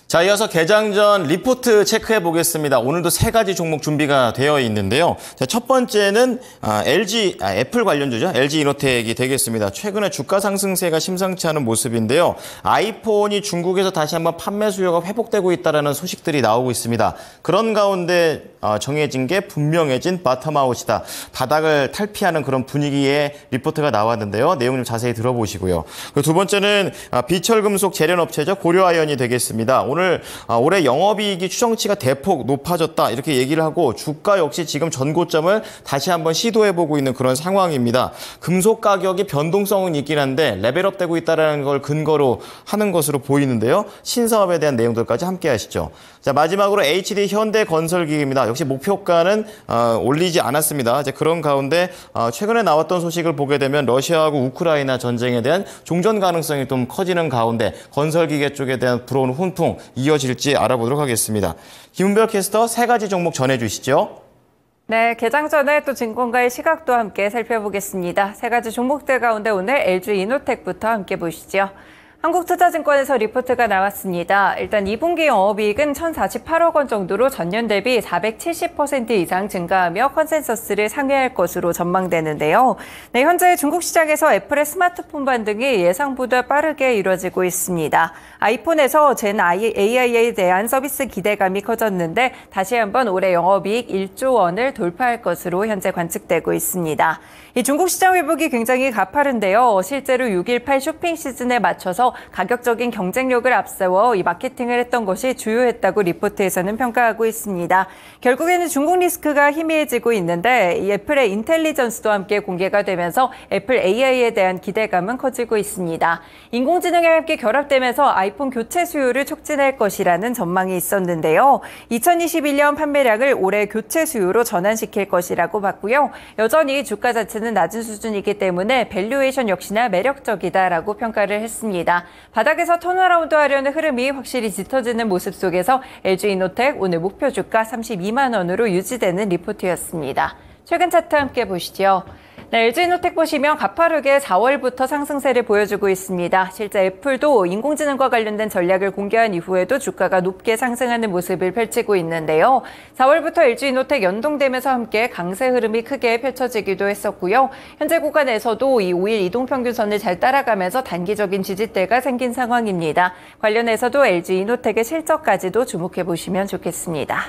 자, 이어서 개장 전 리포트 체크해 보겠습니다. 오늘도 세 가지 종목 준비가 되어 있는데요. 자, 첫 번째는 애플 관련주죠. LG이노텍이 되겠습니다. 최근에 주가 상승세가 심상치 않은 모습인데요. 아이폰이 중국에서 다시 한번 판매 수요가 회복되고 있다는 소식들이 나오고 있습니다. 그런 가운데 정해진 게 분명해진 바텀아웃이다. 바닥을 탈피하는 그런 분위기의 리포트가 나왔는데요. 내용 좀 자세히 들어보시고요. 그리고 두 번째는 비철금속 재련업체죠. 고려아연이 되겠습니다. 올해 영업이익이 추정치가 대폭 높아졌다 이렇게 얘기를 하고 주가 역시 지금 전고점을 다시 한번 시도해보고 있는 그런 상황입니다. 금속 가격이 변동성은 있긴 한데 레벨업되고 있다는 걸 근거로 하는 것으로 보이는데요. 신사업에 대한 내용들까지 함께 하시죠. 자, 마지막으로 HD 현대건설기입니다. 역시 목표가는 올리지 않았습니다. 이제 그런 가운데 최근에 나왔던 소식을 보게 되면 러시아하고 우크라이나 전쟁에 대한 종전 가능성이 좀 커지는 가운데 건설기계 쪽에 대한 불어오는 훈풍 이어질지 알아보도록 하겠습니다. 김은별 캐스터 세 가지 종목 전해주시죠. 네, 개장 전에 또 증권가의 시각도 함께 살펴보겠습니다. 세 가지 종목들 가운데 오늘 LG이노텍부터 함께 보시죠. 한국투자증권에서 리포트가 나왔습니다. 일단 2분기 영업이익은 1,048억 원 정도로 전년 대비 470% 이상 증가하며 컨센서스를 상회할 것으로 전망되는데요. 네, 현재 중국 시장에서 애플의 스마트폰 반등이 예상보다 빠르게 이루어지고 있습니다. 아이폰에서 젠 AI에 대한 서비스 기대감이 커졌는데 다시 한번 올해 영업이익 1조 원을 돌파할 것으로 현재 관측되고 있습니다. 이 중국 시장 회복이 굉장히 가파른데요. 실제로 6.18 쇼핑 시즌에 맞춰서 가격적인 경쟁력을 앞세워 이 마케팅을 했던 것이 주요했다고 리포트에서는 평가하고 있습니다. 결국에는 중국 리스크가 희미해지고 있는데 이 애플의 인텔리전스도 함께 공개가 되면서 애플 AI에 대한 기대감은 커지고 있습니다. 인공지능이 함께 결합되면서 아이폰 교체 수요를 촉진할 것이라는 전망이 있었는데요. 2021년 판매량을 올해 교체 수요로 전환시킬 것이라고 봤고요. 여전히 주가 자체는 낮은 수준이기 때문에 밸류에이션 역시나 매력적이다라고 평가를 했습니다. 바닥에서 턴어라운드 하려는 흐름이 확실히 짙어지는 모습 속에서 LG이노텍 오늘 목표 주가 32만 원으로 유지되는 리포트였습니다. 최근 차트 함께 보시죠. 네, LG이노텍 보시면 가파르게 4월부터 상승세를 보여주고 있습니다. 실제 애플도 인공지능과 관련된 전략을 공개한 이후에도 주가가 높게 상승하는 모습을 펼치고 있는데요. 4월부터 LG이노텍 연동되면서 함께 강세 흐름이 크게 펼쳐지기도 했었고요. 현재 구간에서도 이 5일 이동평균선을 잘 따라가면서 단기적인 지지대가 생긴 상황입니다. 관련해서도 LG이노텍의 실적까지도 주목해 보시면 좋겠습니다.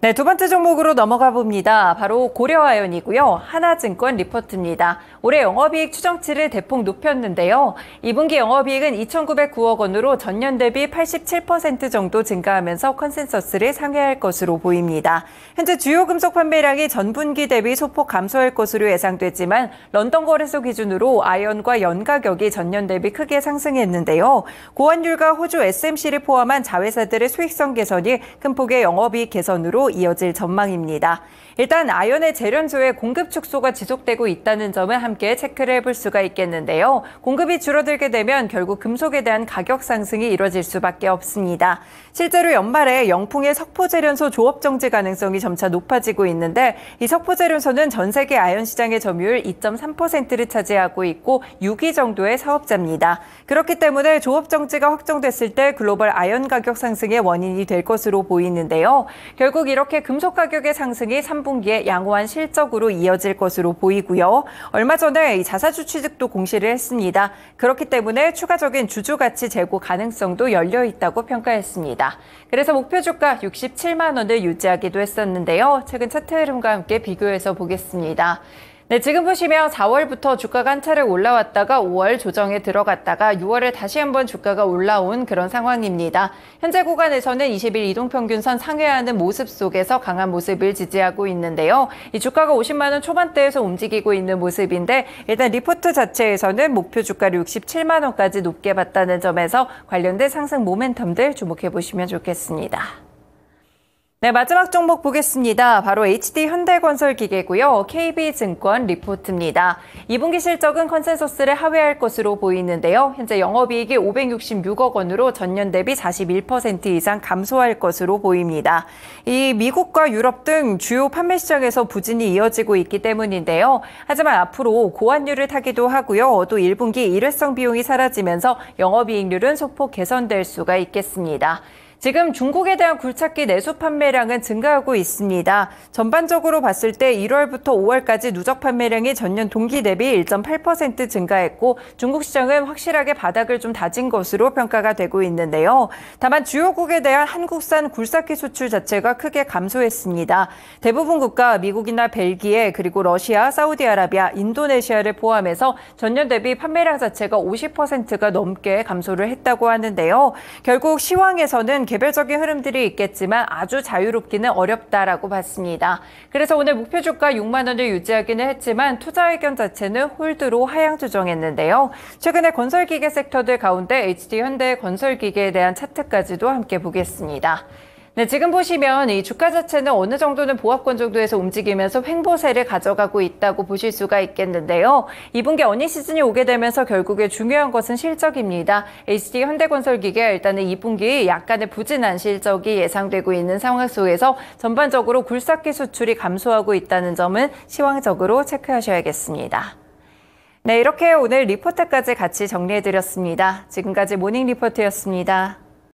네, 두 번째 종목으로 넘어가 봅니다. 바로 고려아연이고요. 하나증권 리포트입니다. 올해 영업이익 추정치를 대폭 높였는데요. 2분기 영업이익은 2,909억 원으로 전년 대비 87% 정도 증가하면서 컨센서스를 상회할 것으로 보입니다. 현재 주요 금속 판매량이 전분기 대비 소폭 감소할 것으로 예상됐지만 런던 거래소 기준으로 아연과 연 가격이 전년 대비 크게 상승했는데요. 고환율과 호주 SMC를 포함한 자회사들의 수익성 개선이 큰 폭의 영업이익 개선으로 이어질 전망입니다. 일단 아연의 재련소의 공급 축소가 지속되고 있다는 점을 함께 체크를 해볼 수가 있겠는데요. 공급이 줄어들게 되면 결국 금속에 대한 가격 상승이 이뤄질 수밖에 없습니다. 실제로 연말에 영풍의 석포재련소 조업 정지 가능성이 점차 높아지고 있는데 이 석포재련소는 전 세계 아연 시장의 점유율 2.3%를 차지하고 있고 6위 정도의 사업자입니다. 그렇기 때문에 조업 정지가 확정됐을 때 글로벌 아연 가격 상승의 원인이 될 것으로 보이는데요. 결국 이렇게 금속 가격의 상승이 3분기에 양호한 실적으로 이어질 것으로 보이고요. 얼마 전에 이 자사주 취득도 공시를 했습니다. 그렇기 때문에 추가적인 주주가치 제고 가능성도 열려 있다고 평가했습니다. 그래서 목표 주가 67만 원을 유지하기도 했었는데요. 최근 차트 흐름과 함께 비교해서 보겠습니다. 네, 지금 보시면 4월부터 주가가 한 차례 올라왔다가 5월 조정에 들어갔다가 6월에 다시 한번 주가가 올라온 그런 상황입니다. 현재 구간에서는 20일 이동평균선 상회하는 모습 속에서 강한 모습을 지지하고 있는데요. 이 주가가 50만 원 초반대에서 움직이고 있는 모습인데 일단 리포트 자체에서는 목표 주가를 67만 원까지 높게 봤다는 점에서 관련된 상승 모멘텀들 주목해 보시면 좋겠습니다. 네, 마지막 종목 보겠습니다. 바로 HD현대건설기계고요. KB증권 리포트입니다. 2분기 실적은 컨센서스를 하회할 것으로 보이는데요. 현재 영업이익이 566억 원으로 전년 대비 41% 이상 감소할 것으로 보입니다. 이 미국과 유럽 등 주요 판매 시장에서 부진이 이어지고 있기 때문인데요. 하지만 앞으로 고환율을 타기도 하고요. 또 1분기 일회성 비용이 사라지면서 영업이익률은 소폭 개선될 수가 있겠습니다. 지금 중국에 대한 굴착기 내수 판매량은 증가하고 있습니다. 전반적으로 봤을 때 1월부터 5월까지 누적 판매량이 전년 동기 대비 1.8% 증가했고 중국 시장은 확실하게 바닥을 좀 다진 것으로 평가가 되고 있는데요. 다만 주요국에 대한 한국산 굴삭기 수출 자체가 크게 감소했습니다. 대부분 국가 미국이나 벨기에 그리고 러시아, 사우디아라비아, 인도네시아를 포함해서 전년 대비 판매량 자체가 50%가 넘게 감소를 했다고 하는데요. 결국 시황에서는 개별적인 흐름들이 있겠지만 아주 자유롭기는 어렵다라고 봤습니다. 그래서 오늘 목표 주가 6만 원을 유지하기는 했지만 투자 의견 자체는 홀드로 하향 조정했는데요. 최근에 건설기계 섹터들 가운데 HD현대 건설기계에 대한 차트까지도 함께 보겠습니다. 네, 지금 보시면 이 주가 자체는 어느 정도는 보합권 정도에서 움직이면서 횡보세를 가져가고 있다고 보실 수가 있겠는데요. 2분기 어닝 시즌이 오게 되면서 결국에 중요한 것은 실적입니다. HD현대건설기계가 일단은 2분기 약간의 부진한 실적이 예상되고 있는 상황 속에서 전반적으로 굴삭기 수출이 감소하고 있다는 점은 시황적으로 체크하셔야겠습니다. 네, 이렇게 오늘 리포트까지 같이 정리해드렸습니다. 지금까지 모닝 리포트였습니다.